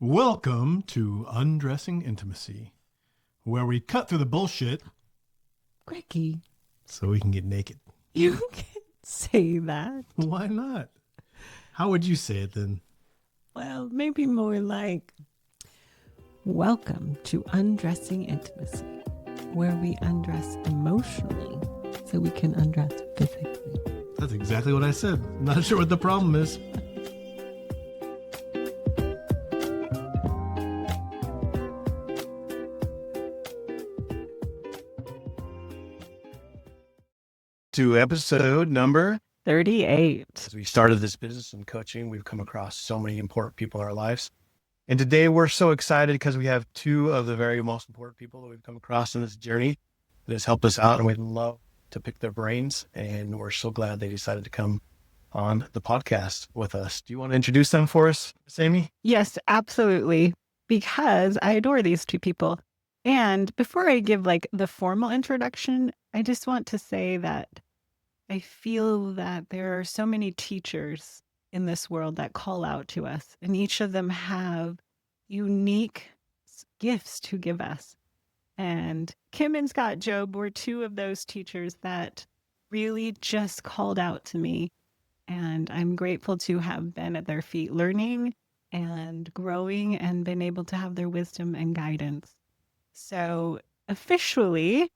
Welcome to Undressing Intimacy, where we cut through the bullshit Ricky, so we can get naked. you can't say that. Why not? How would you say it then? Well, maybe more like, welcome to Undressing Intimacy, where we undress emotionally so we can undress physically. That's exactly what I said. Not sure what the problem is. To episode number 38. As we started this business and coaching, we've come across so many important people in our lives. And today we're so excited because we have two of the very most important people that we've come across in this journey that has helped us out, and we'd love to pick their brains. And we're so glad they decided to come on the podcast with us. Do you want to introduce them for us, Amy? Yes, absolutely. Because I adore these two people. And before I give the formal introduction, I just want to say that I feel that there are so many teachers in this world that call out to us, and each of them have unique gifts to give us. And Kim and Scott Job were two of those teachers that really just called out to me. And I'm grateful to have been at their feet learning and growing and been able to have their wisdom and guidance. So officially,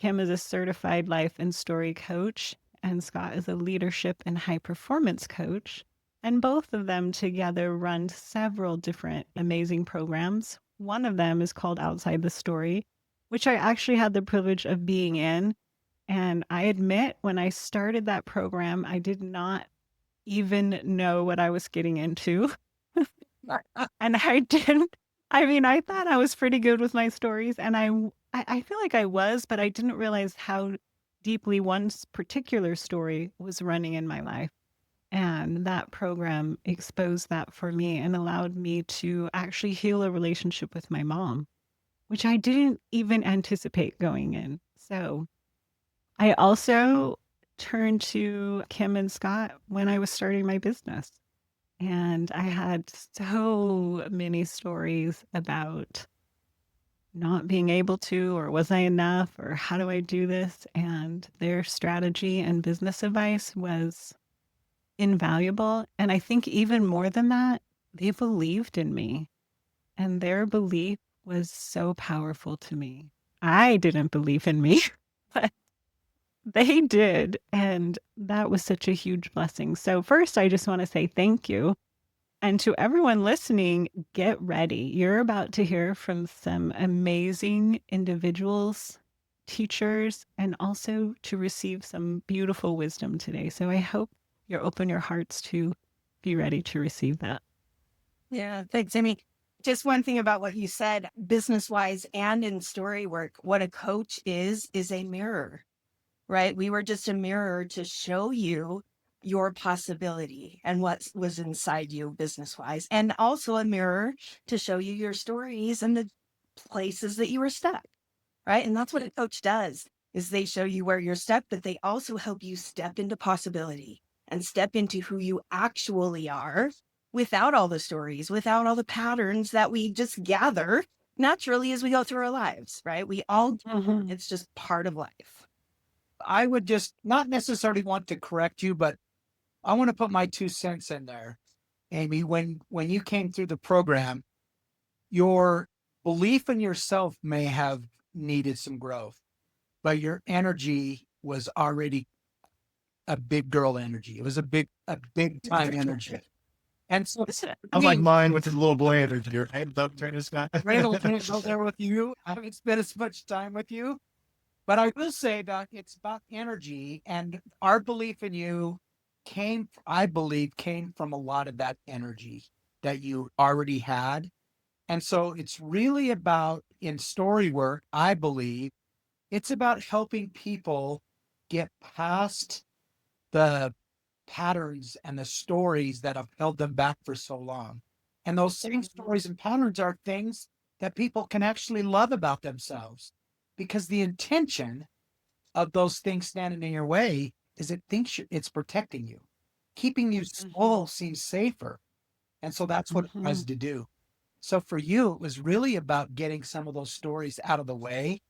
Kim is a certified life and story coach, and Scott is a leadership and high performance coach. And both of them together run several different amazing programs. One of them is called Outside the Story, which I actually had the privilege of being in. And I admit, when I started that program, I did not even know what I was getting into. And I didn't, I thought I was pretty good with my stories, and I feel like I was, but I didn't realize how deeply one particular story was running in my life. And that program exposed that for me and allowed me to actually heal a relationship with my mom, which I didn't even anticipate going in. So I also turned to Kim and Scott when I was starting my business. And I had so many stories about not being able to, or was I enough, or how do I do this? And their strategy and business advice was invaluable. And I think even more than that, they believed in me. And their belief was so powerful to me. I didn't believe in me, but they did. And that was such a huge blessing. So, first, I just want to say thank you. And to everyone listening, get ready. You're about to hear from some amazing individuals, teachers, and also to receive some beautiful wisdom today. So I hope you open your hearts to be ready to receive that. Yeah, thanks, Amy. Just one thing about what you said, business wise and in story work, what a coach is a mirror, right? We were just a mirror to show you your possibility and what was inside you business wise, and also a mirror to show you your stories and the places that you were stuck, right? And that's what a coach does, is they show you where you're stuck, but they also help you step into possibility and step into who you actually are without all the stories, without all the patterns that we just gather naturally as we go through our lives, right? We all do. Mhm. It's just part of life. I would just not necessarily want to correct you, but I want to put my 2 cents in there. Amy, when you came through the program, your belief in yourself may have needed some growth, but your energy was already a big girl energy. It was a big time energy. And so I'm like mine with the little boy energy. Right? Turn this guy. Randall can't go there with you. I haven't spent as much time with you. But I will say that it's about energy, and our belief in you I believe, came from a lot of that energy that you already had. And so it's really about, in story work, I believe, it's about helping people get past the patterns and the stories that have held them back for so long. And those same stories and patterns are things that people can actually love about themselves, because the intention of those things standing in your way is it thinks it's protecting you. Keeping you small seems safer. And so that's what it tries to do. So for you, it was really about getting some of those stories out of the way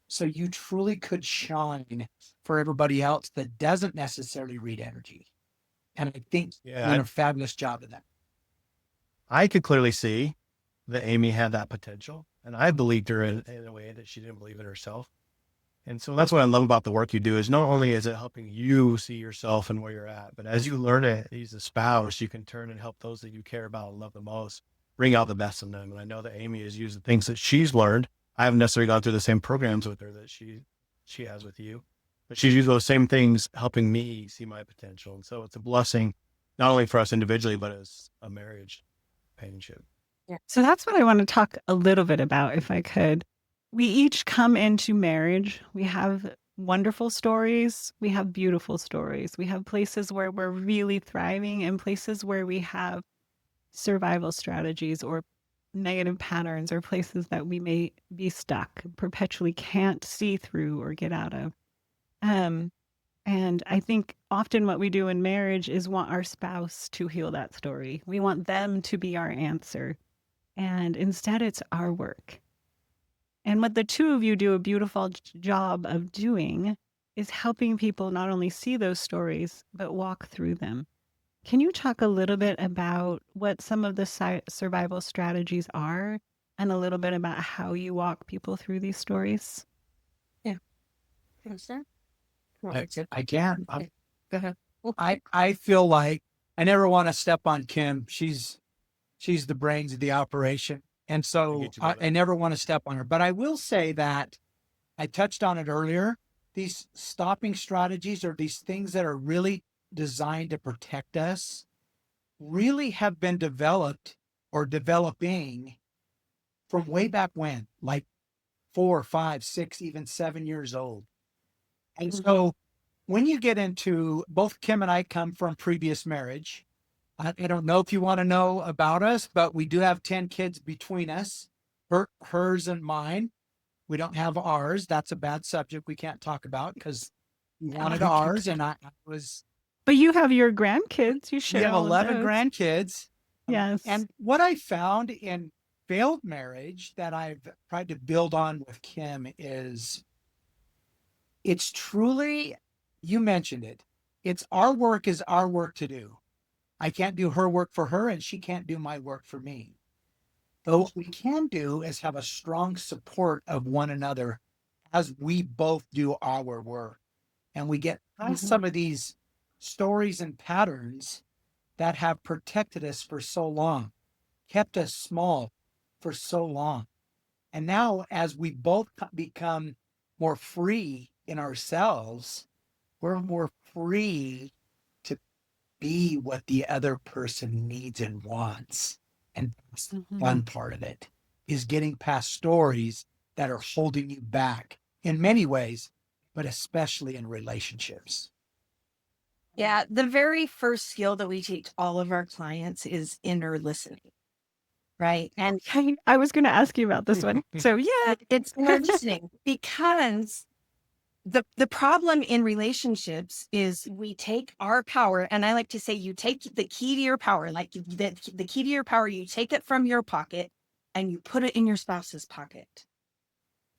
so you truly could shine for everybody else that doesn't necessarily read energy. And I think you're Yeah, doing a fabulous job of that. I could clearly see that Amy had that potential, and I believed her in a way that she didn't believe in herself. And so that's what I love about the work you do is not only is it helping you see yourself and where you're at, but as you learn it as a spouse, you can turn and help those that you care about and love the most, bring out the best in them. And I know that Amy has used the things that she's learned. I haven't necessarily gone through the same programs with her that she has with you, but she's used those same things helping me see my potential. And so it's a blessing, not only for us individually, but as a marriage companionship. So that's what I want to talk a little bit about, if I could. We each come into marriage. We have wonderful stories. We have beautiful stories. We have places where we're really thriving and places where we have survival strategies or negative patterns or places that we may be stuck, perpetually can't see through or get out of. Um, and I think often what we do in marriage is want our spouse to heal that story. We want them to be our answer. And instead, it's our work. And what the two of you do a beautiful job of doing is helping people not only see those stories, but walk through them. Can you talk a little bit about what some of the survival strategies are and a little bit about how you walk people through these stories? Understand? I can. Okay. Go ahead. I feel like I never want to step on Kim. She's the brains of the operation. And so get you, I brother. never want to step on her. But I will say that I touched on it earlier. These stopping strategies or these things that are really designed to protect us really have been developed or developing from way back when, like 4, 5, 6, even 7 years old. And so when you get into both Kim and I come from previous marriage. I don't know if you want to know about us, but we do have 10 kids between us, hers and mine. We don't have ours. That's a bad subject we can't talk about because we wanted ours. And I was, But you have your grandkids. You we share have all of 11 those. grandkids. Yes. And what I found in failed marriage that I've tried to build on with Kim is it's truly, you mentioned it, it's our work is our work to do. I can't do her work for her and she can't do my work for me. But what we can do is have a strong support of one another as we both do our work. And we get past some of these stories and patterns that have protected us for so long, kept us small for so long. And now, as we both become more free in ourselves, we're more free to be what the other person needs and wants. And that's the fun part of it is getting past stories that are holding you back in many ways, but especially in relationships. Yeah, the very first skill that we teach all of our clients is inner listening, right? And I was going to ask you about this one. So, yeah. it's inner listening because the problem in relationships is we take our power, and I like to say you take the key to your power, like the key to your power, you take it from your pocket and you put it in your spouse's pocket.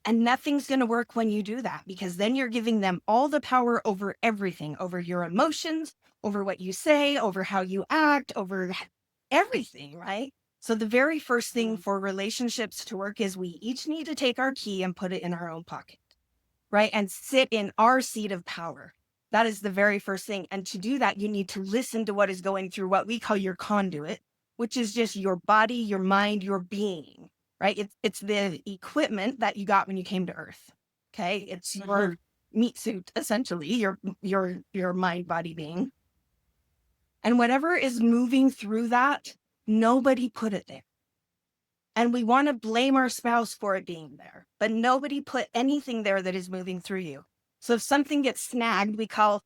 And nothing's going to work when you do that because then you're giving them all the power over everything, over your emotions, over what you say, over how you act, over everything, right? So the very first thing for relationships to work is we each need to take our key and put it in our own pocket, right? And sit in our seat of power. That is the very first thing. And to do that, you need to listen to what is going through what we call your conduit, which is just your body, your mind, your being, right? It's the equipment that you got when you came to Earth. Okay. It's your meat suit, essentially, your mind, body, being. And whatever is moving through that, nobody put it there. And we want to blame our spouse for it being there, but nobody put anything there that is moving through you. So if something gets snagged, we call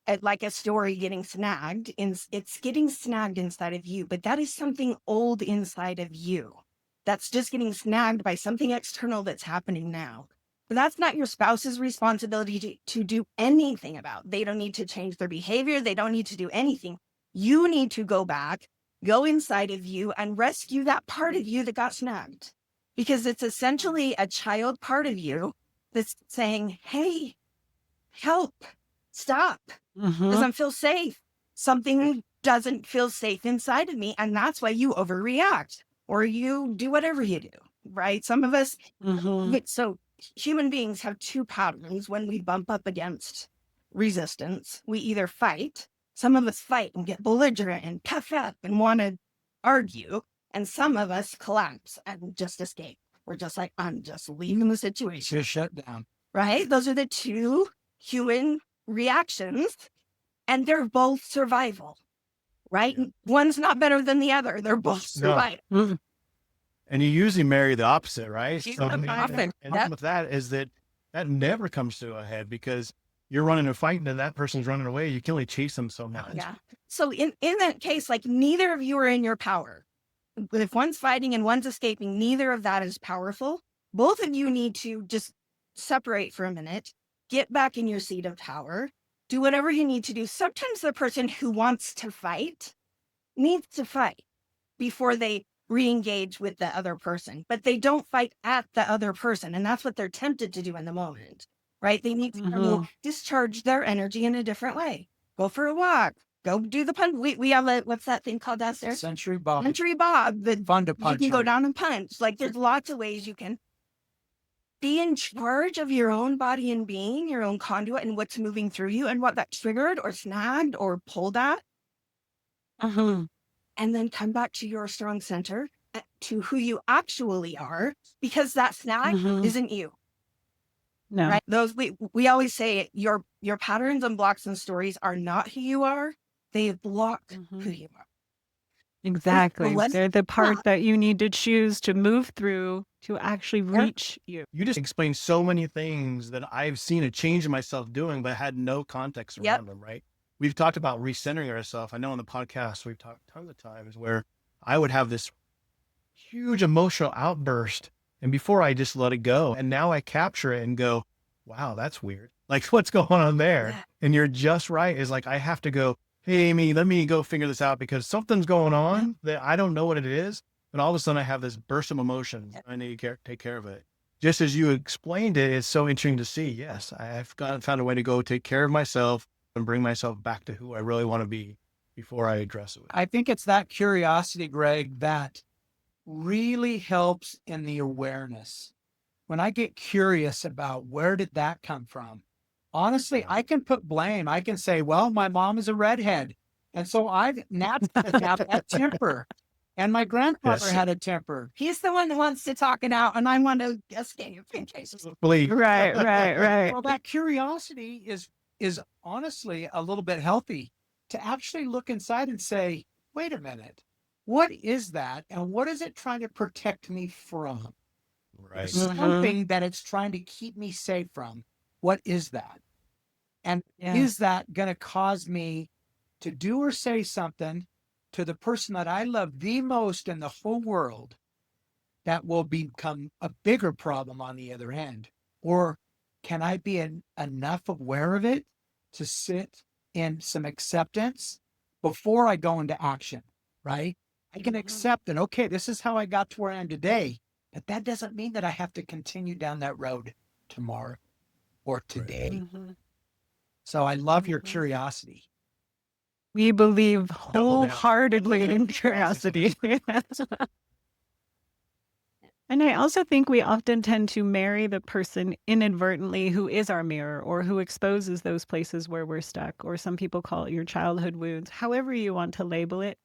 it like a story getting snagged. It's getting snagged inside of you, but that is something old inside of you. That's just getting snagged by something external that's happening now. But that's not your spouse's responsibility to do anything about. They don't need to change their behavior. They don't need to do anything. You need to go back go inside of you and rescue that part of you that got snagged. Because it's essentially a child part of you that's saying, hey, help, stop, doesn't feel safe. Something doesn't feel safe inside of me. And that's why you overreact or you do whatever you do, right? Some of us, so human beings have two patterns when we bump up against resistance. We either fight, some of us fight and get belligerent and puff up and want to argue. And some of us collapse and just escape. We're just like, I'm just leaving the situation. Just shut down. Right? Those are the two human reactions, and they're both survival, right? Yeah. One's not better than the other. They're both survival. And you usually marry the opposite, right? You So, often. and with that is that never comes to a head because you're running a fight and that person's running away. You can only chase them so much. Yeah. So in that case, like neither of you are in your power. If one's fighting and one's escaping, neither of that is powerful. Both of you need to just separate for a minute, get back in your seat of power, do whatever you need to do. Sometimes the person who wants to fight needs to fight before they re-engage with the other person, but they don't fight at the other person. And that's what they're tempted to do in the moment, right? They need to discharge their energy in a different way. Go for a walk. Go do the punch. We have a, what's that thing called downstairs? Century Bob. Century Bob. The Fun to you punch. can go on. down and punch. Like there's lots of ways you can be in charge of your own body and being, your own conduit and what's moving through you and what that triggered or snagged or pulled at. And then come back to your strong center, to who you actually are, because that snag isn't you. No. Right? Those we always say your patterns and blocks and stories are not who you are. They block who you are. Exactly. Let's They're the part that you need to choose to move through to actually reach you. You just explained so many things that I've seen a change in myself doing, but had no context around them, right? We've talked about recentering ourselves. I know on the podcast, we've talked tons of times where I would have this huge emotional outburst. And before I just let it go. And now I capture it and go, wow, that's weird. Like what's going on there? Yeah. And you're just right. Is like, I have to go, hey, Amy, let me go figure this out because something's going on that I don't know what it is. And all of a sudden I have this burst of emotions. I need to take care of it. Just as you explained it, it's so interesting to see. Yes, I've found a way to go take care of myself and bring myself back to who I really want to be before I address it. I think it's that curiosity, Greg, that really helps in the awareness. When I get curious about where did that come from, honestly, I can put blame. I can say, well, my mom is a redhead. And so I've naturally have that temper. And my grandfather had a temper. He's the one that wants to talk it out, and I want to escape in case. Right. Well, that curiosity is honestly a little bit healthy to actually look inside and say, wait a minute, what is that? And what is it trying to protect me from? Right. Something that it's trying to keep me safe from. What is that? And is that going to cause me to do or say something to the person that I love the most in the whole world that will become a bigger problem on the other end? Or can I be enough aware of it to sit in some acceptance before I go into action, right? I can accept that, okay, this is how I got to where I am today, but that doesn't mean that I have to continue down that road tomorrow or today. So I love your curiosity. We believe wholeheartedly in curiosity. And I also think we often tend to marry the person inadvertently who is our mirror or who exposes those places where we're stuck, or some people call it your childhood wounds, however you want to label it.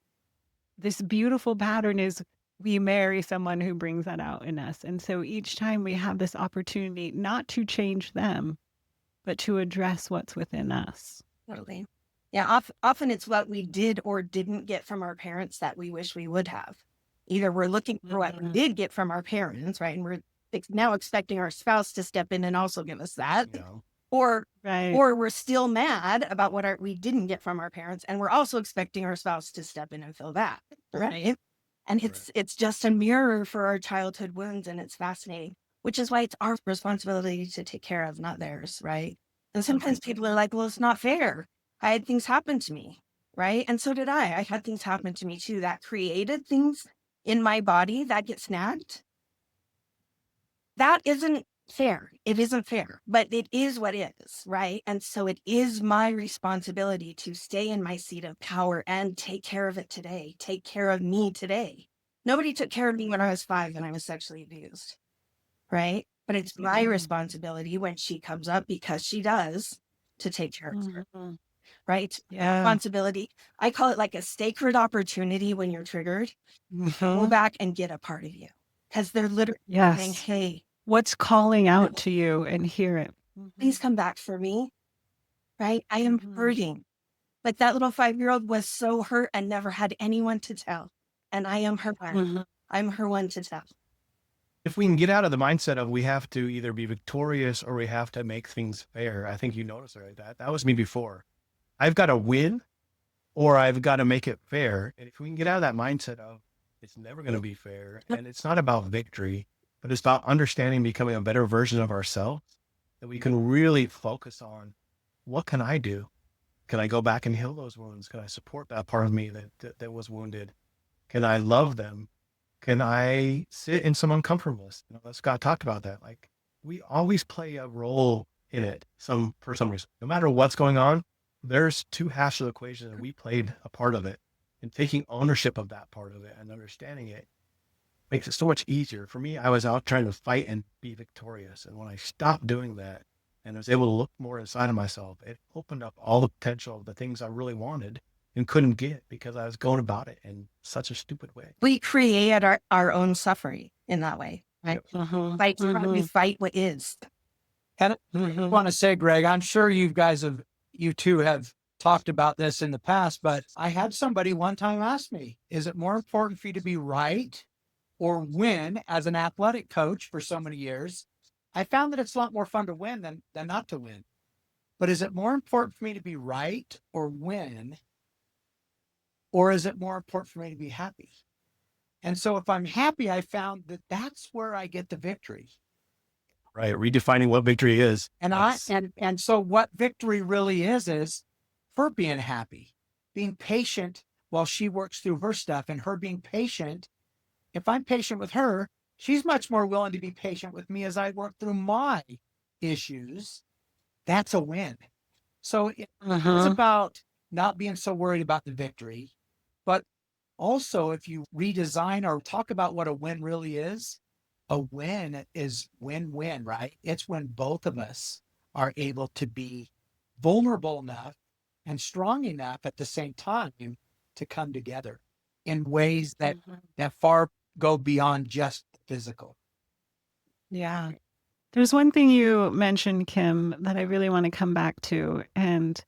This beautiful pattern is we marry someone who brings that out in us. And so each time we have this opportunity not to change them, but to address what's within us. Totally. Yeah, often it's what we did or didn't get from our parents that we wish we would have. Either we're looking for what we did get from our parents, right? And we're now expecting our spouse to step in and also give us that. Or we're still mad about what we didn't get from our parents, and we're also expecting our spouse to step in and fill that, right? And it's just a mirror for our childhood wounds, and it's fascinating, which is why it's our responsibility to take care of, not theirs, right? And sometimes people are like, well, it's not fair. I had things happen to me, right? And so did I. I had things happen to me too that created things in my body that get snagged. That isn't fair. It isn't fair, but it is what is, right? And so it is my responsibility to stay in my seat of power and take care of it today, take care of me today. Nobody took care of me when I was 5 and I was sexually abused, right? But it's my responsibility when she comes up, because she does, to take care of her, Mhm. right? Yeah. Responsibility. I call it like a sacred opportunity when you're triggered. Go back and get a part of you, because they're literally saying, Yes. hey, What's calling out to you, and hear it. please come back for me, right? I am hurting. Like that little 5-year-old was so hurt and never had anyone to tell. And I am her one. Mhm. I'm her one to tell. If we can get out of the mindset of we have to either be victorious or we have to make things fair, I think you noticed right that was me before. I've got to win or I've got to make it fair. And if we can get out of that mindset of it's never going to be fair, and it's not about victory, but it's about understanding, becoming a better version of ourselves, that we can really focus on what can I do? Can I go back and heal those wounds? Can I support that part of me that was wounded? Can I love them? Can I sit in some uncomfortableness? Scott talked about that. Like we always play a role in it, for some reason. No matter what's going on, there's two halves of the equation and we played a part of it. And taking ownership of that part of it and understanding it makes it so much easier. For me, I was out trying to fight and be victorious. And when I stopped doing that and was able to look more inside of myself, it opened up all the potential of the things I really wanted and couldn't get because I was going about it in such a stupid way. We create our own suffering in that way, right? Yep. Like we fight what is. And I want to say, Greg, I'm sure you two have talked about this in the past, but I had somebody one time ask me, is it more important for you to be right or win as an athletic coach for so many years? I found that it's a lot more fun to win than not to win. But is it more important for me to be right or win? Or is it more important for me to be happy? And so if I'm happy, I found that that's where I get the victory. Right. Redefining what victory is. And so what victory really is her being happy, being patient while she works through her stuff, and her being patient. If I'm patient with her, she's much more willing to be patient with me as I work through my issues. That's a win. So it's about not being so worried about the victory, but also if you redesign or talk about what a win really is, a win is win-win, right? It's when both of us are able to be vulnerable enough and strong enough at the same time to come together in ways that far go beyond just physical. Yeah. There's one thing you mentioned, Kim, that I really want to come back to, and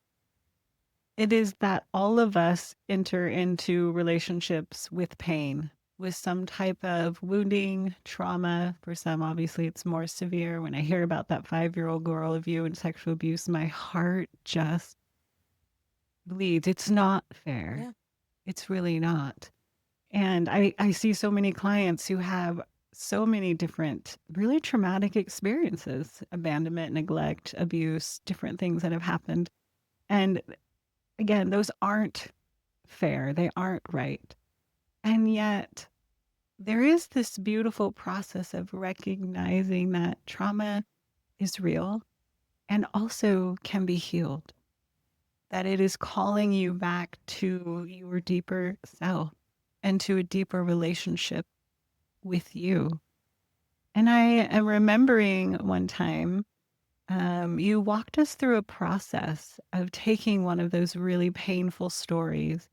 it is that all of us enter into relationships with pain, with some type of wounding, trauma. For some, obviously, it's more severe. When I hear about that 5-year-old girl of you and sexual abuse, my heart just bleeds. It's not fair. Yeah. It's really not. And I see so many clients who have so many different really traumatic experiences, abandonment, neglect, abuse, different things that have happened. And again, those aren't fair. They aren't right. And yet there is this beautiful process of recognizing that trauma is real and also can be healed, that it is calling you back to your deeper self and to a deeper relationship with you. And I am remembering one time you walked us through a process of taking one of those really painful stories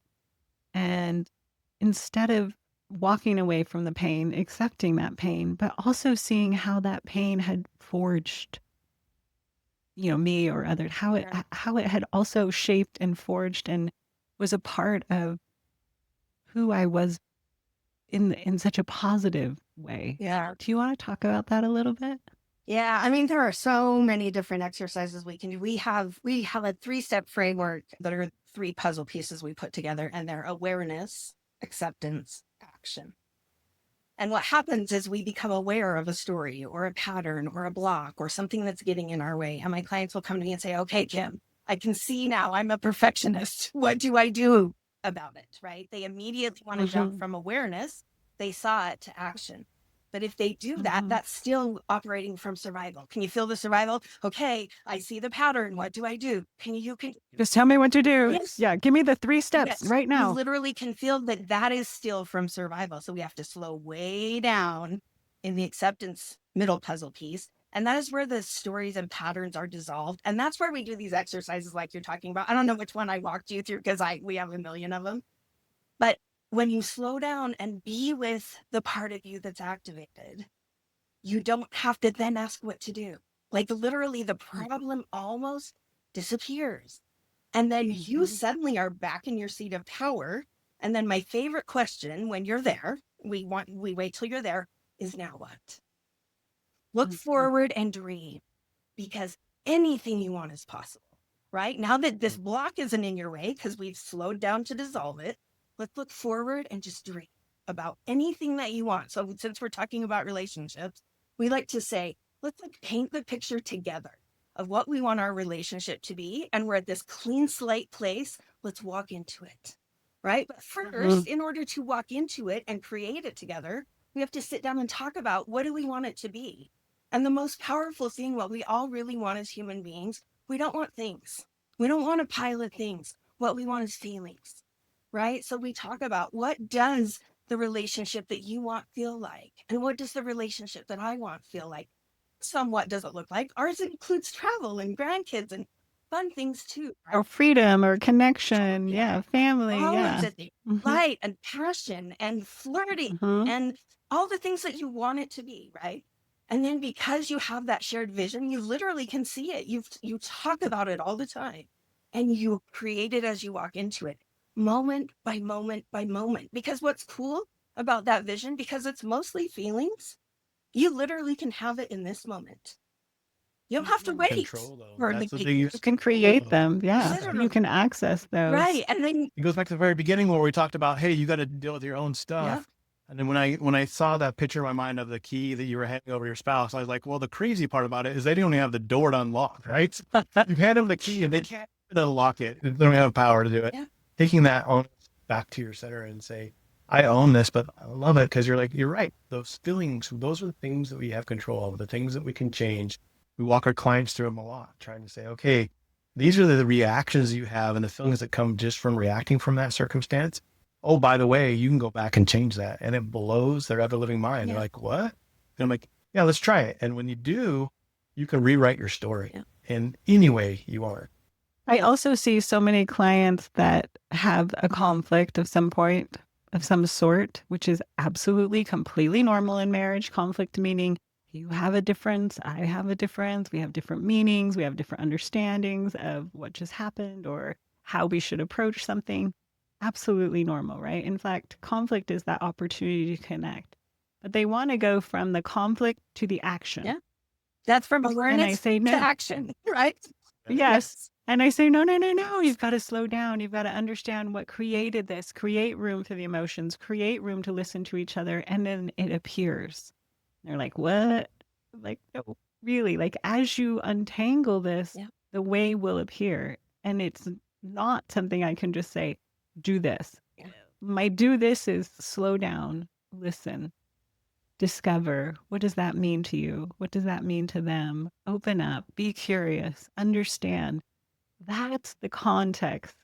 and instead of walking away from the pain, accepting that pain, but also seeing how that pain had forged, me or others, how it had also shaped and forged and was a part of who I was in such a positive way. Yeah. Do you want to talk about that a little bit? Yeah. I mean, there are so many different exercises we can do. We have a 3-step framework that are 3 puzzle pieces we put together, and they're awareness, acceptance, action. And what happens is we become aware of a story or a pattern or a block or something that's getting in our way. And my clients will come to me and say, okay, Kim, I can see now I'm a perfectionist. What do I do about it? Right? They immediately want to jump from awareness. They saw it to action. But if they do that, that's still operating from survival. Can you feel the survival? Okay, I see the pattern. What do I do? You can Just tell me what to do. Yes. Yeah, give me the 3 steps Yes, right you now. literally can feel that that is still from survival. So we have to slow way down in the acceptance middle puzzle piece. And that is where the stories and patterns are dissolved. And that's where we do these exercises like you're talking about. I don't know which one I walked you through because we have a million of them. But when you slow down and be with the part of you that's activated, you don't have to then ask what to do. Like literally the problem almost disappears. And then you suddenly are back in your seat of power. And then my favorite question when you're there, we wait till you're there, is now what? Look forward and dream, because anything you want is possible, right? Now that this block isn't in your way, because we've slowed down to dissolve it, let's look forward and just dream about anything that you want. So since we're talking about relationships, we like to say, let's paint the picture together of what we want our relationship to be. And we're at this clean slate place. Let's walk into it, right? But first, in order to walk into it and create it together, we have to sit down and talk about what do we want it to be? And the most powerful thing, what we all really want as human beings, we don't want things. We don't want a pile of things. What we want is feelings, right? So we talk about what does the relationship that you want feel like? And what does the relationship that I want feel like? Somewhat does it look like? Ours includes travel and grandkids and fun things too. Or freedom or connection. Yeah, family. All Yeah. of the things, light and passion and flirting and all the things that you want it to be, right? And then because you have that shared vision, you literally can see it. You talk about it all the time and you create it as you walk into it, moment by moment by moment. Because what's cool about that vision, because it's mostly feelings, you literally can have it in this moment. You don't have to wait. Control, though. for That's the the thing. You can create them. Yeah. Literally. You can access those. Right. And then It goes back to the very beginning where we talked about, hey, you got to deal with your own stuff. Yeah. And then when I saw that picture in my mind of the key that you were handing over your spouse, I was like, well, the crazy part about it is they don't even have the door to unlock, right? You hand them the key and they can't unlock it. They don't have power to do it. Yeah. Taking that on back to your center and say, I own this, but I love it because you're right. Those feelings, those are the things that we have control over, the things that we can change. We walk our clients through them a lot, trying to say, okay, these are the reactions you have and the feelings that come just from reacting from that circumstance. Oh, by the way, you can go back and change that. And it blows their ever living mind. Yeah. They're like, what? And I'm like, yeah, let's try it. And when you do, you can rewrite your story in any way you want. I also see so many clients that have a conflict of some point, of some sort, which is absolutely completely normal in marriage. Conflict meaning you have a difference, I have a difference, we have different meanings, we have different understandings of what just happened or how we should approach something. Absolutely normal, right? In fact, conflict is that opportunity to connect. But they want to go from the conflict to the action. Yeah. That's from And I awareness say no. to action, right? Yes. And I say, no. You've got to slow down. You've got to understand what created this. Create room for the emotions. Create room to listen to each other. And then it appears. They're like, what? Like, no, really? Like, as you untangle this, the way will appear. And it's not something I can just say, do this. Yeah. My do this is slow down, listen, discover. What does that mean to you? What does that mean to them? Open up, be curious, understand. That's the context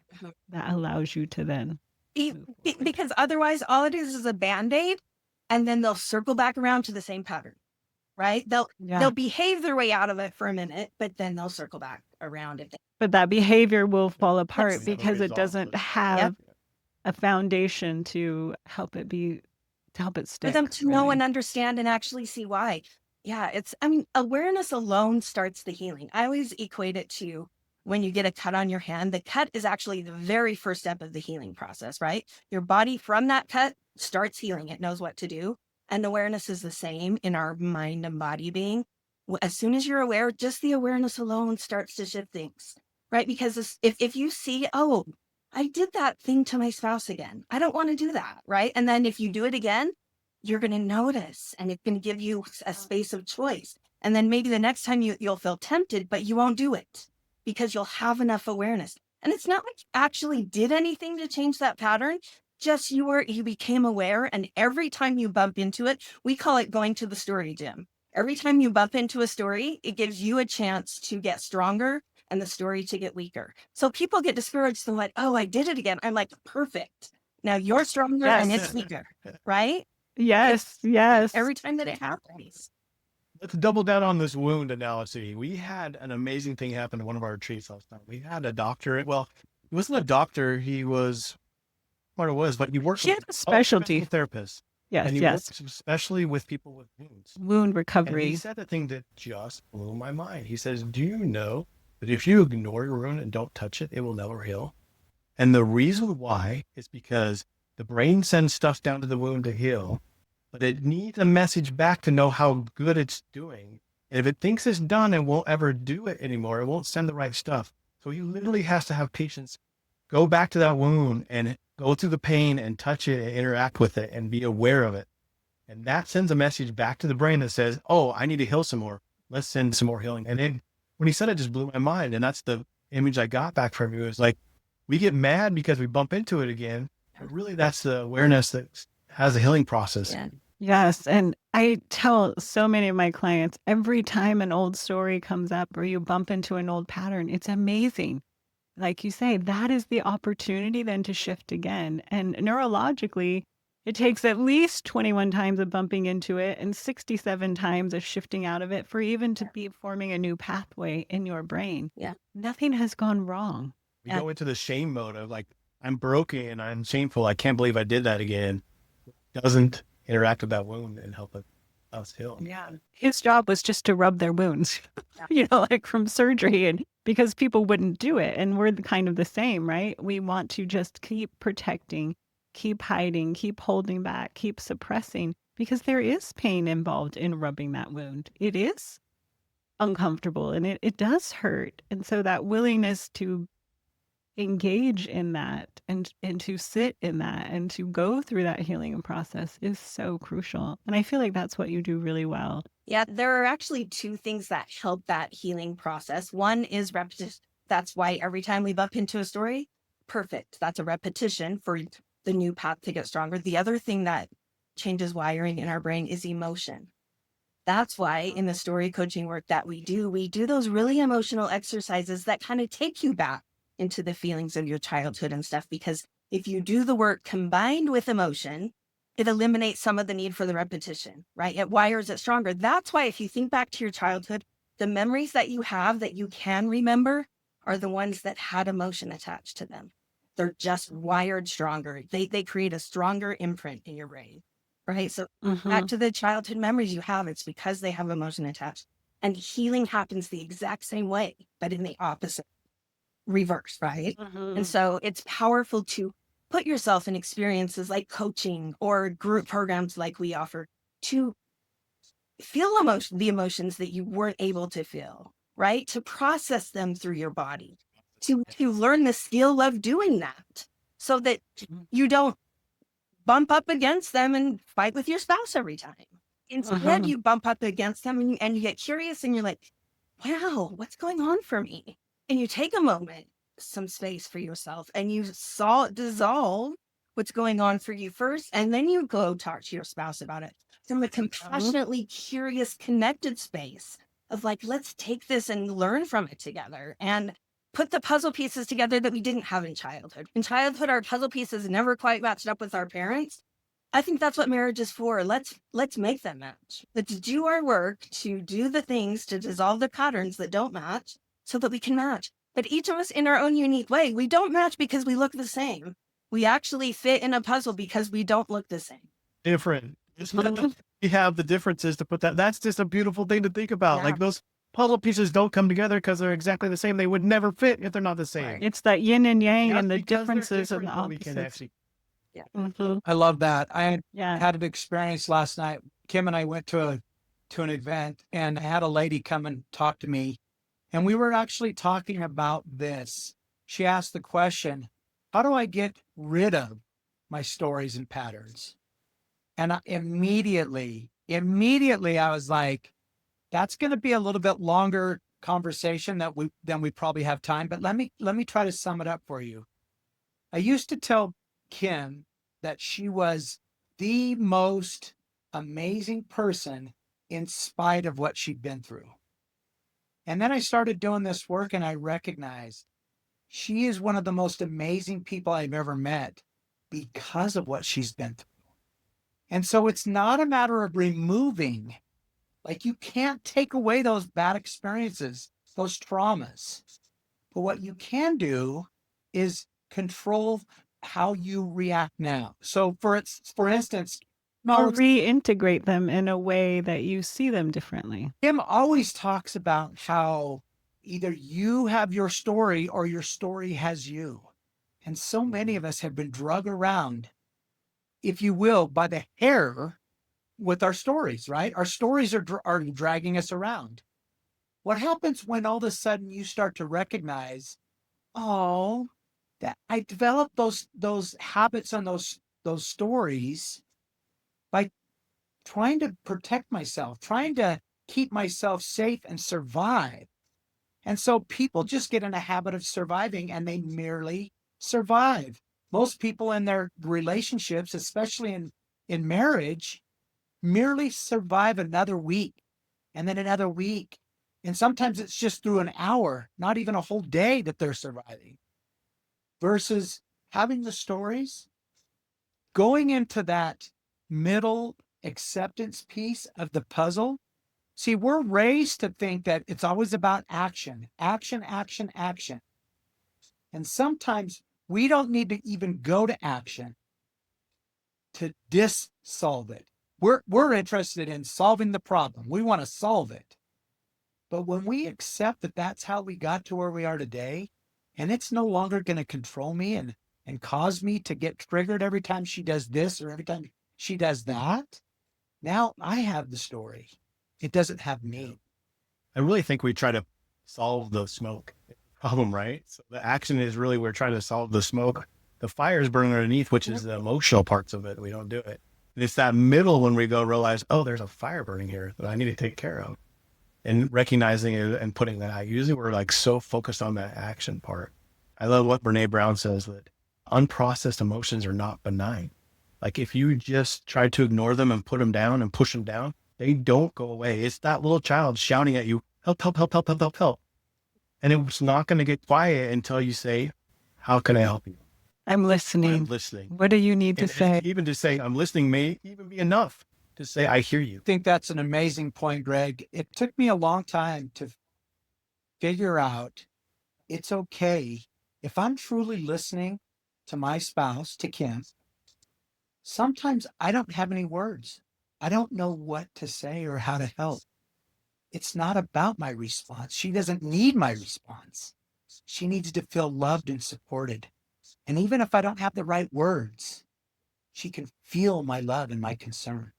that allows you to then Because otherwise all it is a Band-Aid and then they'll circle back around to the same pattern, right? They'll behave their way out of it for a minute, but then they'll circle back around it. But that behavior will fall apart Yes. because it doesn't have a foundation to help it stick. For them to know and understand and actually see why. Yeah, awareness alone starts the healing. I always equate it to when you get a cut on your hand. The cut is actually the very first step of the healing process, right? Your body from that cut starts healing. It knows what to do. And awareness is the same in our mind and body being. As soon as you're aware, just the awareness alone starts to shift things, right? Because if you see, oh, I did that thing to my spouse again. I don't want to do that, right? And then if you do it again, you're going to notice and it's going to give you a space of choice. And then maybe the next time you'll feel tempted, but you won't do it. because you'll have enough awareness. And it's not like you actually did anything to change that pattern. Just you became aware. And every time you bump into it, we call it going to the story gym. Every time you bump into a story, it gives you a chance to get stronger and the story to get weaker. So people get discouraged. They're like, oh, I did it again. I'm like, perfect. Now you're stronger and Yes. it's weaker, right? Yes. Yes. Every time that it happens. Let's double down on this wound analogy. We had an amazing thing happen at one of our retreats last time. We had a doctor. Well, he wasn't a doctor. He was what it was, but he worked He had a specialty. therapist. Yes. And he Yes. works especially with people with wounds. Wound And he recovery. said the thing that just blew my mind. He says, do you know that if you ignore your wound and don't touch it, it will never heal? And the reason why is because the brain sends stuff down to the wound to heal, but it needs a message back to know how good it's doing. And if it thinks it's done, it won't ever do it anymore. It won't send the right stuff. So he literally has to have patients go back to that wound and go through the pain and touch it and interact with it and be aware of it. And that sends a message back to the brain that says, oh, I need to heal some more. Let's send some more healing. And then when he said it, just blew my mind. And that's the image I got back from you. It was like, we get mad because we bump into it again. But really, that's the awareness that has a healing process. Yeah. Yes. And I tell so many of my clients every time an old story comes up or you bump into an old pattern, it's amazing. Like you say, that is the opportunity then to shift again. And neurologically, it takes at least 21 times of bumping into it and 67 times of shifting out of it for even to be forming a new pathway in your brain. Yeah. Nothing has gone wrong. We go into the shame mode of like, I'm broken, I'm shameful, I can't believe I did that again. Doesn't interact with that wound and help us heal. Yeah. His job was just to rub their wounds, like from surgery, and because people wouldn't do it. And we're kind of the same, right? We want to just keep protecting, keep hiding, keep holding back, keep suppressing, because there is pain involved in rubbing that wound. It is uncomfortable and it does hurt. And so that willingness to engage in that and to sit in that and to go through that healing process is so crucial. And I feel like that's what you do really well. Yeah, there are actually two things that help that healing process. One is repetition. That's why every time we bump into a story, perfect. That's a repetition for the new path to get stronger. The other thing that changes wiring in our brain is emotion. That's why in the story coaching work that we do those really emotional exercises that kind of take you back into the feelings of your childhood and stuff. Because if you do the work combined with emotion, it eliminates some of the need for the repetition, right? It wires it stronger. That's why if you think back to your childhood, the memories that you have that you can remember are the ones that had emotion attached to them. They're just wired stronger. They create a stronger imprint in your brain, right? So back to the childhood memories you have, it's because they have emotion attached. And healing happens the exact same way, but in the opposite reverse, right? And so it's powerful to put yourself in experiences like coaching or group programs like we offer to feel the emotions that you weren't able to feel, right? To process them through your body, to learn the skill of doing that so that you don't bump up against them and fight with your spouse every time. Instead, you bump up against them and you get curious and you're like, wow, what's going on for me? And you take a moment, some space for yourself, and you dissolve what's going on for you first. And then you go talk to your spouse about it from a compassionately curious, connected space of like, let's take this and learn from it together and put the puzzle pieces together that we didn't have in childhood. In childhood, our puzzle pieces never quite matched up with our parents. I think that's what marriage is for. Let's make them match. Let's do our work to do the things to dissolve the patterns that don't match so that we can match. But each of us in our own unique way, we don't match because we look the same. We actually fit in a puzzle because we don't look the same. Different. We have the differences to put that. That's just a beautiful thing to think about. Yeah. Like those puzzle pieces don't come together because they're exactly the same. They would never fit if they're not the same. Right. It's that yin and yang Just and the because they're differences and the different, we can opposites. actually I love that. I Yeah. had an experience last night. Kim and I went to an event, and I had a lady come and talk to me, and we were actually talking about this. She asked the question, how do I get rid of my stories and patterns? And immediately I was like, that's going to be a little bit longer conversation that we probably have time, but let me try to sum it up for you. I used to tell Kim that she was the most amazing person in spite of what she'd been through. And then I started doing this work and I recognized she is one of the most amazing people I've ever met because of what she's been through. And so it's not a matter of removing, like you can't take away those bad experiences, those traumas. But what you can do is control how you react now. So for instance, Or reintegrate them in a way that you see them differently. Kim always talks about how either you have your story or your story has you. And so many of us have been drug around, if you will, by the hair with our stories, right? Our stories are dragging us around. What happens when all of a sudden you start to recognize, oh, that I developed those habits and those stories by trying to protect myself, trying to keep myself safe and survive. And so people just get in a habit of surviving and they merely survive. Most people in their relationships, especially in marriage, merely survive another week and then another week. And sometimes it's just through an hour, not even a whole day that they're surviving. Versus having the stories, going into that middle acceptance piece of the puzzle. See, we're raised to think that it's always about action, action, action, action. And sometimes we don't need to even go to action to solve it. We're interested in solving the problem. We want to solve it. But when we accept that that's how we got to where we are today, and it's no longer going to control me and cause me to get triggered every time she does this or every time she does that, now I have the story. It doesn't have me. I really think we try to solve the smoke problem, right? So the action is really we're trying to solve the smoke. The fire is burning underneath, which is the emotional parts of it. We don't do it. And it's that middle when we go realize, oh, there's a fire burning here that I need to take care of. And recognizing it and putting that out. Usually we're like so focused on that action part. I love what Brene Brown says, that unprocessed emotions are not benign. Like if you just try to ignore them and put them down and push them down, they don't go away. It's that little child shouting at you, help, help, help, help, help, help, help. And it's not going to get quiet until you say, how can I help you? I'm listening. I'm listening. What do you need to say? Even to say I'm listening may even be enough to say, I hear you. I think that's an amazing point, Greg. It took me a long time to figure out it's okay if I'm truly listening to my spouse, to Kim. Sometimes I don't have any words. I don't know what to say or how to help. It's not about my response. She doesn't need my response. She needs to feel loved and supported. And even if I don't have the right words, she can feel my love and my concern.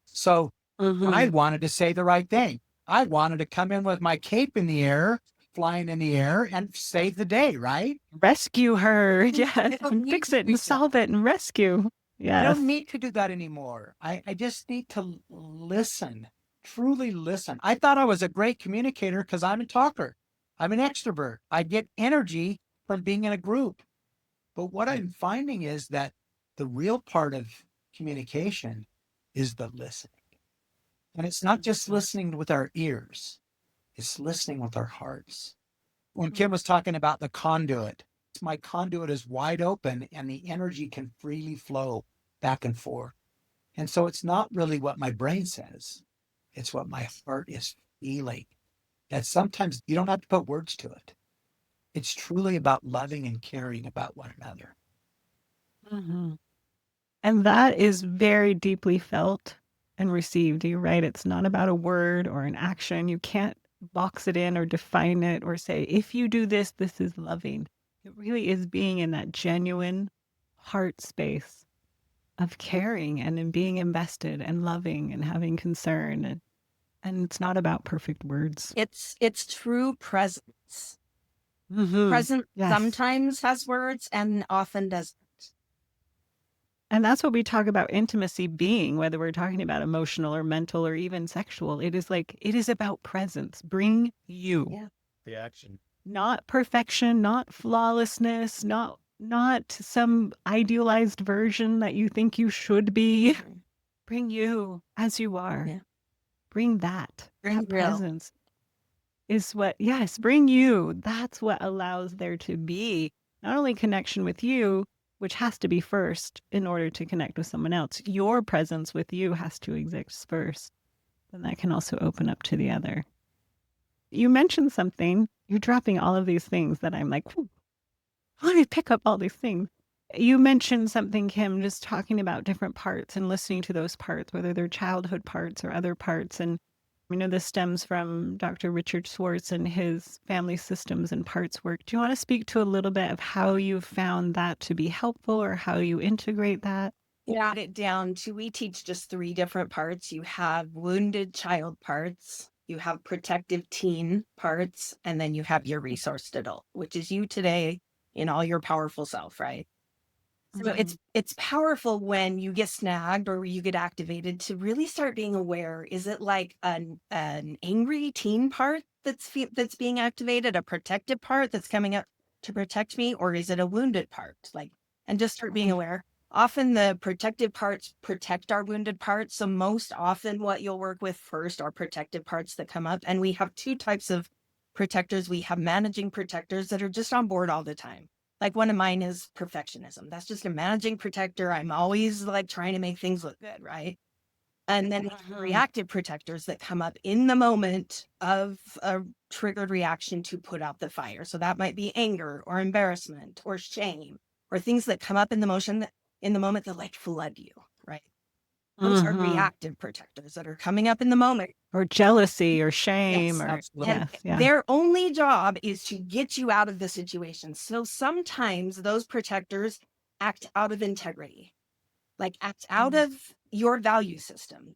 So I wanted to say the right thing. I wanted to come in with my cape in the air, flying in the air, and save the day, right? Rescue her. Yes. don't And fix need it to do and that. solve it and rescue. I Yes. don't need to do that anymore. I just need to listen, truly listen. I thought I was a great communicator because I'm a talker. I'm an extrovert. I get energy from being in a group. But what I'm finding is that the real part of communication is the listening. And it's not just listening with our ears, it's listening with our hearts. When Kim was talking about the conduit, my conduit is wide open and the energy can freely flow back and forth. And so it's not really what my brain says, it's what my heart is feeling. That sometimes you don't have to put words to it. It's truly about loving and caring about one another. Mhm. And that is very deeply felt and received. You're right. It's not about a word or an action. You can't box it in or define it or say, if you do this, this is loving. It really is being in that genuine heart space of caring and in being invested and loving and having concern. And it's not about perfect words. It's true presence. Mhm. Present Yes. sometimes has words and often doesn't. And that's what we talk about intimacy being, whether we're talking about emotional or mental or even sexual. It is like, it is about presence. Bring you. Yeah. The action. Not perfection, not flawlessness, not some idealized version that you think you should be. Bring you as you are. Yeah. Bring that. Bring That real. presence is what, yes, bring you. That's what allows there to be not only connection with you, which has to be first in order to connect with someone else. Your presence with you has to exist first. Then that can also open up to the other. You mentioned something. You're dropping all of these things that I'm like, how do I pick up all these things? You mentioned something, Kim, just talking about different parts and listening to those parts, whether they're childhood parts or other parts. And this stems from Dr. Richard Schwartz and his family systems and parts work. Do you want to speak to a little bit of how you found that to be helpful or how you integrate that? Yeah, it down to, we teach just 3 different parts. You have wounded child parts, you have protective teen parts, and then you have your resourced adult, which is you today in all your powerful self, right? So it's powerful when you get snagged or you get activated to really start being aware. Is it like an angry teen part that's being activated, a protective part that's coming up to protect me, or is it a wounded part? Like, and just start being aware. Often the protective parts protect our wounded parts. So most often what you'll work with first are protective parts that come up. And we have 2 types of protectors. We have managing protectors that are just on board all the time. Like one of mine is perfectionism. That's just a managing protector. I'm always like trying to make things look good, right? And then reactive protectors that come up in the moment of a triggered reaction to put out the fire. So that might be anger or embarrassment or shame or things that come up in the moment that like flood you, right? Those are reactive protectors that are coming up in the moment. Or jealousy or shame. Yes, Or absolutely. and yeah. their only job is to get you out of the situation. So sometimes those protectors act out of integrity, like act out of your value system,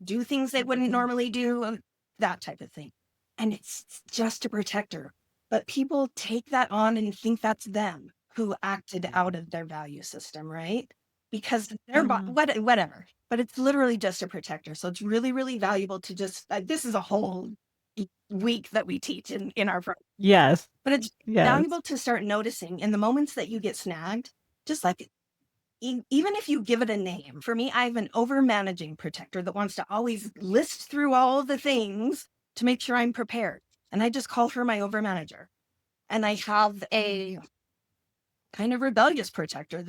do things they wouldn't normally do, that type of thing. And it's just a protector. But people take that on and think that's them who acted out of their value system, right? Because they're whatever. But it's literally just a protector. So it's really, really valuable to just, this is a whole week that we teach in our program. Yes. But it's Yes. valuable to start noticing in the moments that you get snagged, just like even if you give it a name. For me, I have an over managing protector that wants to always list through all the things to make sure I'm prepared. And I just call her my over manager. And I have a kind of rebellious protector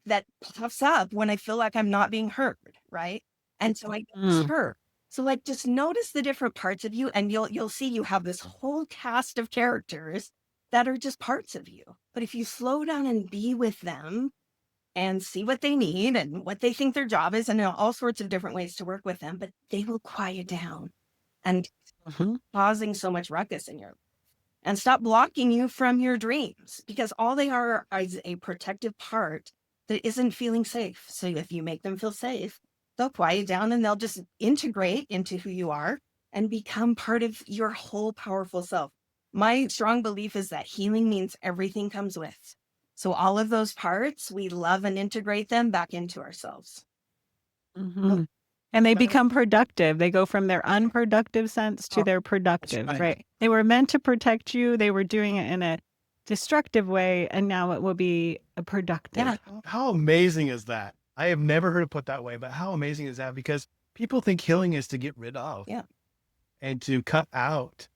that puffs up when I feel like I'm not being heard, right? And so I use her. So like just notice the different parts of you and you'll see you have this whole cast of characters that are just parts of you. But if you slow down and be with them and see what they need and what they think their job is, and there are all sorts of different ways to work with them, but they will quiet down and causing so much ruckus in your and stop blocking you from your dreams, because all they are is a protective part that isn't feeling safe. So if you make them feel safe, they'll quiet down and they'll just integrate into who you are and become part of your whole powerful self. My strong belief is that healing means everything comes with. So all of those parts, we love and integrate them back into ourselves. And they become productive. They go from their unproductive sense to their productive, right? They were meant to protect you. They were doing it in a destructive way, and now it will be a productive. Yeah. How amazing is that? I have never heard it put that way, but how amazing is that? Because people think healing is to get rid of and to cut out.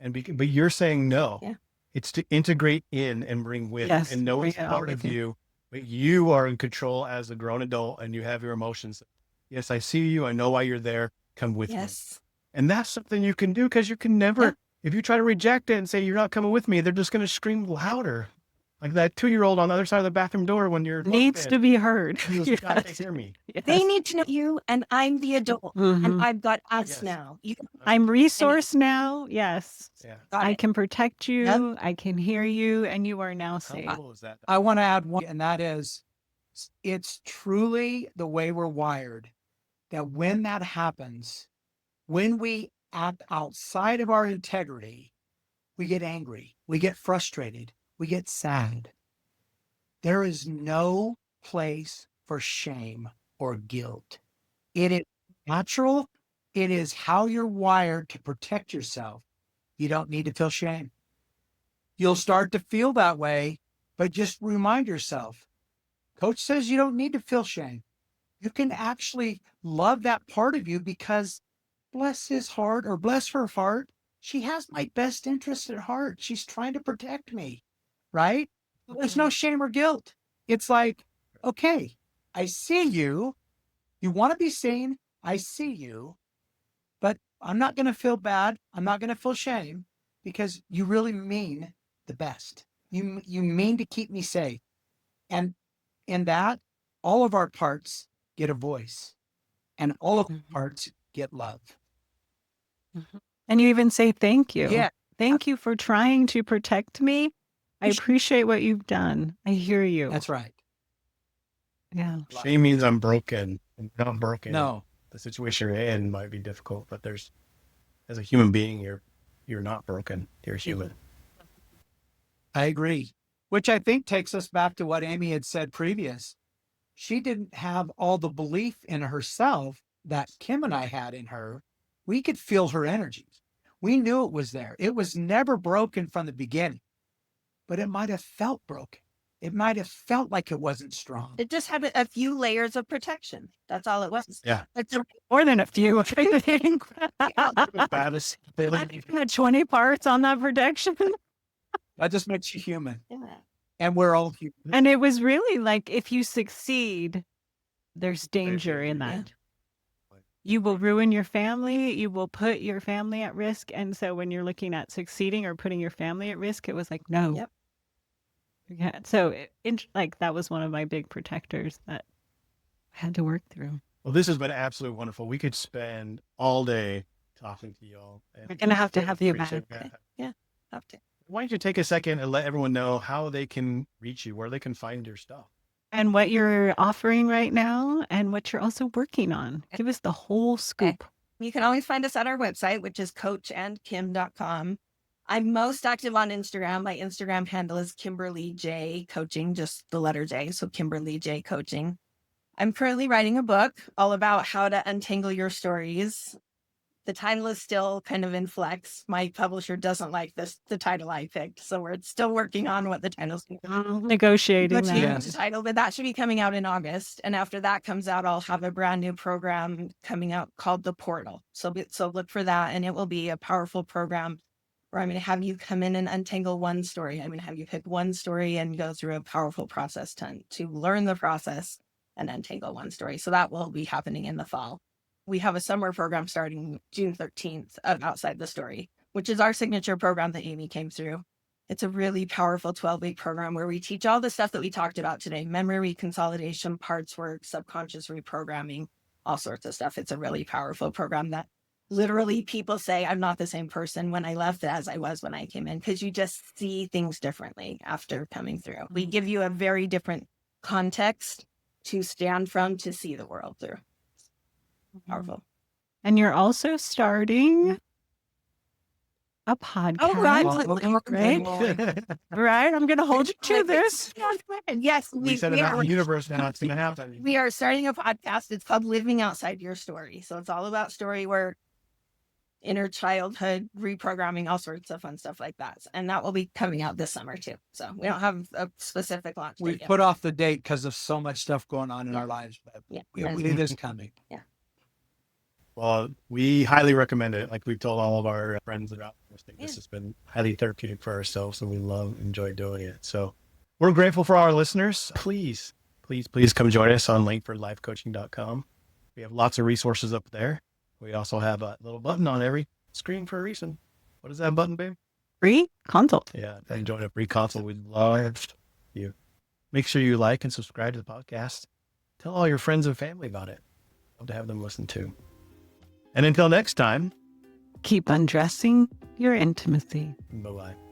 But you're saying no. Yeah. It's to integrate in and bring with and know bring it's it all part with of you, but you are in control as a grown adult and you have your emotions. Yes, I see you. I know why you're there. Come with me. And that's something you can do, because you can never, if you try to reject it and say, you're not coming with me, they're just going to scream louder. Like that 2-year-old on the other side of the bathroom door when you're needs to be heard. You gotta take care of me. They need to know you, and I'm the adult, and I've got us now. I'm resourced now. Yes. Yeah. I can protect you. I can hear you, and you are now safe. How cool is that? I want to add one, and that is, it's truly the way we're wired that when that happens, when we act outside of our integrity, we get angry, we get frustrated, we get sad. There is no place for shame or guilt. It is natural. It is how you're wired to protect yourself. You don't need to feel shame. You'll start to feel that way, but just remind yourself. Coach says you don't need to feel shame. You can actually love that part of you because bless his heart or bless her heart, she has my best interest at heart. She's trying to protect me, right? There's no shame or guilt. It's like, okay, I see you. You want to be seen. I see you, but I'm not going to feel bad. I'm not going to feel shame because you really mean the best. You mean to keep me safe. And in that, all of our parts get a voice and all of our parts get love. And you even say thank you. Yeah. Thank you for trying to protect me. I appreciate what you've done. I hear you. That's right. Yeah. Shame means I'm broken. I'm not broken. No. The situation you're in might be difficult, but as a human being, you're not broken. You're human. I agree. Which I think takes us back to what Amy had said previous. She didn't have all the belief in herself that Kim and I had in her. We could feel her energies. We knew it was there. It was never broken from the beginning, but it might have felt broken. It might have felt like it wasn't strong. It just had a few layers of protection. That's all it was. Yeah. It's More than a few. Baddest I had 20 parts on that protection. That just makes you human. yeah. And we're all human. And it was really like, if you succeed, there's danger in that. You will ruin your family. You will put your family at risk. And so when you're looking at succeeding or putting your family at risk, it was like, no. Yep. Yeah. So like that was one of my big protectors that I had to work through. Well, this has been absolutely wonderful. We could spend all day talking to y'all. We're going to have you back. Appreciate that. Yeah. Have to. Why don't you take a second and let everyone know how they can reach you, where they can find your stuff? And what you're offering right now and what you're also working on. Give us the whole scoop. You can always find us at our website, which is coachandkim.com. I'm most active on Instagram. My Instagram handle is Kimberly J Coaching, just the letter J. So Kimberly J Coaching. I'm currently writing a book all about how to untangle your stories. The title is still kind of in flex. My publisher doesn't like the title I picked. So we're still working on what the title's going to be. Negotiating that. The title, but that should be coming out in August. And after that comes out, I'll have a brand new program coming out called The Portal. So look for that. And it will be a powerful program where I'm going to have you come in and untangle one story. I'm going to have you pick one story and go through a powerful process to learn the process and untangle one story. So that will be happening in the fall. We have a summer program starting June 13th of Outside the Story, which is our signature program that Amy came through. It's a really powerful 12-week program where we teach all the stuff that we talked about today: memory consolidation, parts work, subconscious reprogramming, all sorts of stuff. It's a really powerful program that literally people say I'm not the same person when I left as I was when I came in, because you just see things differently after coming through. We give you a very different context to stand from, to see the world through. Powerful. And you're also starting a podcast. Oh, right. Right? I'm going to hold you to this. Yes, We set it out in the universe now. It's going to happen. we are starting a podcast. It's called Living Outside Your Story. So it's all about story work, inner childhood, reprogramming, all sorts of fun stuff like that. And that will be coming out this summer too. So we don't have a specific launch We've date yet. put off the date because of so much stuff going on in our lives, but Yeah. it is coming. Well, we highly recommend it. Like we've told all of our friends that are out there, I think this has been highly therapeutic for ourselves, and we enjoy doing it. So we're grateful for our listeners. Please come join us on langfordlifecoaching.com. We have lots of resources up there. We also have a little button on every screen for a reason. What is that button, babe? Free consult. Yeah, and join a free consult. We'd love you. Make sure you like and subscribe to the podcast. Tell all your friends and family about it. Love to have them listen too. And until next time, Keep undressing your intimacy. bye-bye.